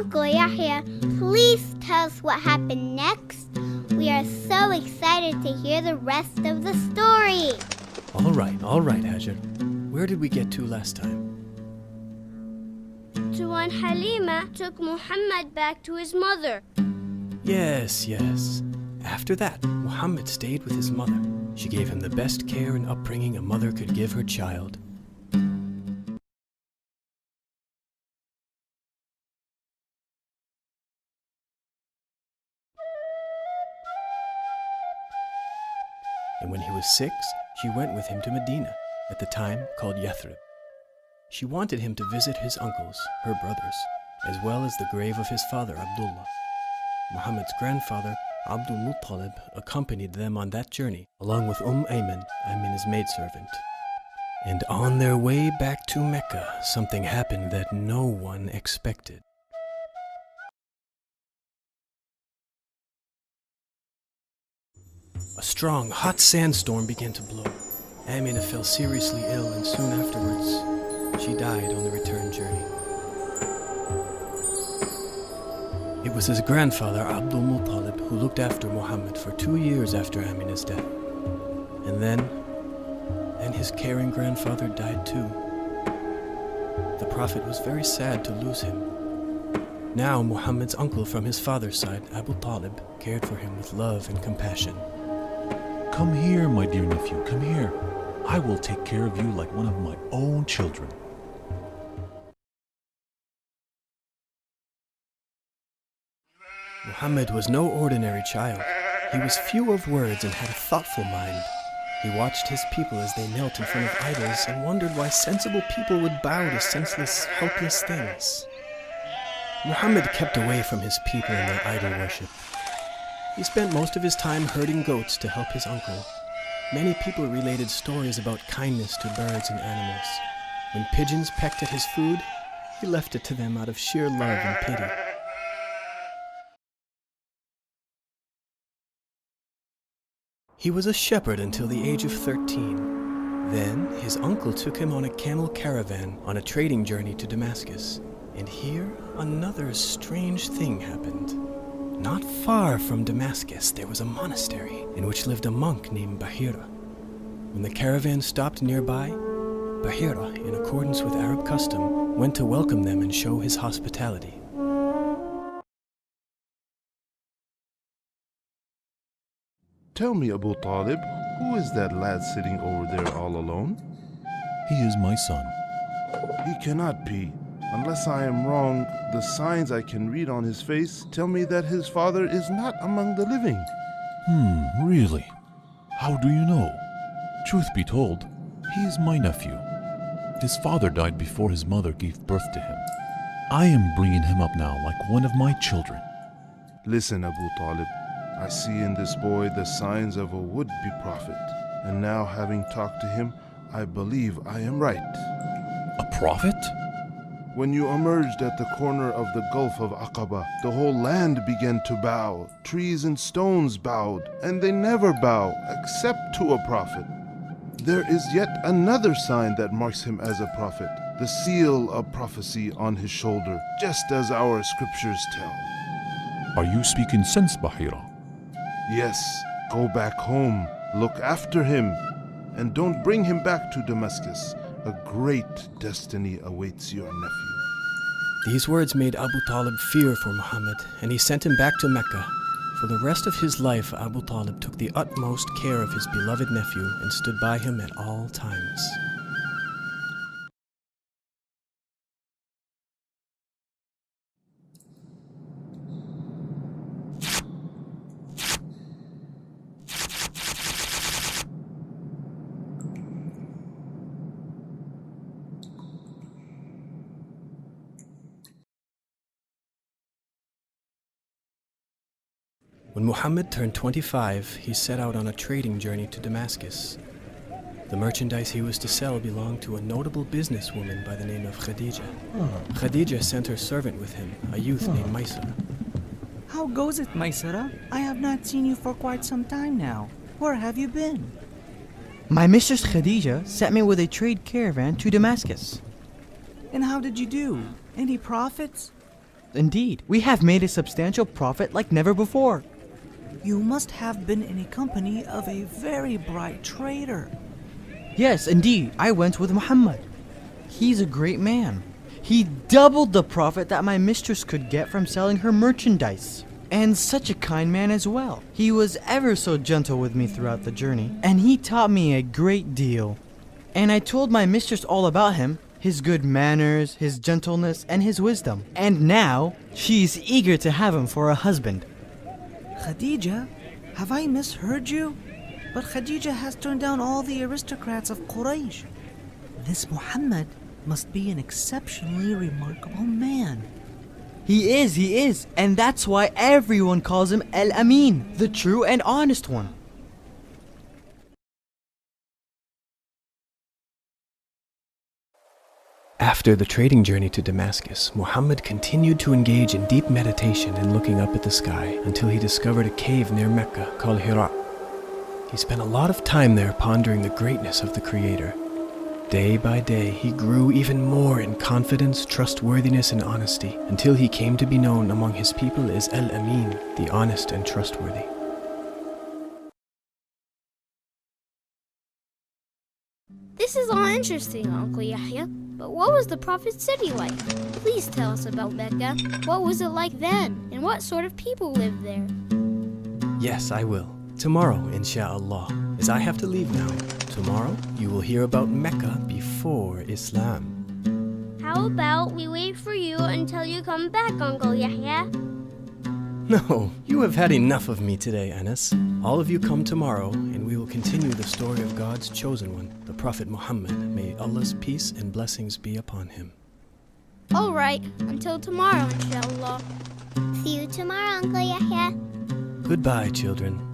Uncle Yahya, please tell us what happened next. We are so excited to hear the rest of the story. All right, Hajar. Where did we get to last time? To when Halima took Muhammad back to his mother. Yes. After that, Muhammad stayed with his mother. She gave him the best care and upbringing a mother could give her child. And when he was 6, she went with him to Medina, at the time called Yathrib. She wanted him to visit his uncles, her brothers, as well as the grave of his father Abdullah. Muhammad's grandfather, Abdul Muttalib, accompanied them on that journey, along with Ayman, Amin's maidservant. And on their way back to Mecca, something happened that no one expected. A strong, hot sandstorm began to blow. Amina fell seriously ill, and soon afterwards, she died on the return journey. It was his grandfather, Abdul Muttalib, who looked after Muhammad for 2 years after Amina's death. And then his caring grandfather died too. The Prophet was very sad to lose him. Now Muhammad's uncle from his father's side, Abu Talib, cared for him with love and compassion. Come here, my dear nephew, come here. I will take care of you like one of my own children. Muhammad was no ordinary child. He was few of words and had a thoughtful mind. He watched his people as they knelt in front of idols and wondered why sensible people would bow to senseless, helpless things. Muhammad kept away from his people and their idol worship. He spent most of his time herding goats to help his uncle. Many people related stories about kindness to birds and animals. When pigeons pecked at his food, he left it to them out of sheer love and pity. He was a shepherd until the age of 13. Then his uncle took him on a camel caravan on a trading journey to Damascus. And here another strange thing happened. Not far from Damascus there was a monastery in which lived a monk named Bahira. When the caravan stopped nearby, Bahira, in accordance with Arab custom, went to welcome them and show his hospitality. Tell me, Abu Talib, who is that lad sitting over there all alone? He is my son. He cannot be. Unless I am wrong, the signs I can read on his face tell me that his father is not among the living. Really? How do you know? Truth be told, he is my nephew. His father died before his mother gave birth to him. I am bringing him up now like one of my children. Listen, Abu Talib. I see in this boy the signs of a would-be prophet, and now having talked to him, I believe I am right. A prophet? When you emerged at the corner of the Gulf of Aqaba, the whole land began to bow. Trees and stones bowed, and they never bow except to a prophet. There is yet another sign that marks him as a prophet, the seal of prophecy on his shoulder, just as our scriptures tell. Are you speaking sense, Bahira? Yes, go back home, look after him, and don't bring him back to Damascus. A great destiny awaits your nephew. These words made Abu Talib fear for Muhammad, and he sent him back to Mecca. For the rest of his life, Abu Talib took the utmost care of his beloved nephew and stood by him at all times. When Muhammad turned 25, he set out on a trading journey to Damascus. The merchandise he was to sell belonged to a notable businesswoman by the name of Khadija. Khadija sent her servant with him, a youth named Maysara. How goes it, Maysara? I have not seen you for quite some time now. Where have you been? My mistress Khadija sent me with a trade caravan to Damascus. And how did you do? Any profits? indeed. We have made a substantial profit like never before. You must have been in a company of a very bright trader. Yes, indeed. I went with Muhammad. He's a great man. He doubled the profit that my mistress could get from selling her merchandise. And such a kind man as well. He was ever so gentle with me throughout the journey, and he taught me a great deal. And I told my mistress all about him, his good manners, his gentleness, and his wisdom. And now, she's eager to have him for a husband. Khadija, have I misheard you? But Khadija has turned down all the aristocrats of Quraysh. This Muhammad must be an exceptionally remarkable man. He is, and that's why everyone calls him Al-Amin, the true and honest one. After the trading journey to Damascus, Muhammad continued to engage in deep meditation and looking up at the sky until he discovered a cave near Mecca called Hira. He spent a lot of time there pondering the greatness of the Creator. Day by day, he grew even more in confidence, trustworthiness, and honesty until he came to be known among his people as Al-Amin, the honest and trustworthy. This is all interesting, Uncle Yahya, but what was the Prophet's city like? Please tell us about Mecca. What was it like then, and what sort of people lived there? Yes, I will. Tomorrow, insha'Allah, as I have to leave now. Tomorrow, you will hear about Mecca before Islam. How about we wait for you until you come back, Uncle Yahya? No, you have had enough of me today, Anas. All of you come tomorrow, and we will continue the story of God's chosen one, the Prophet Muhammad. May Allah's peace and blessings be upon him. All right, until tomorrow, inshallah. See you tomorrow, Uncle Yahya. Goodbye, children.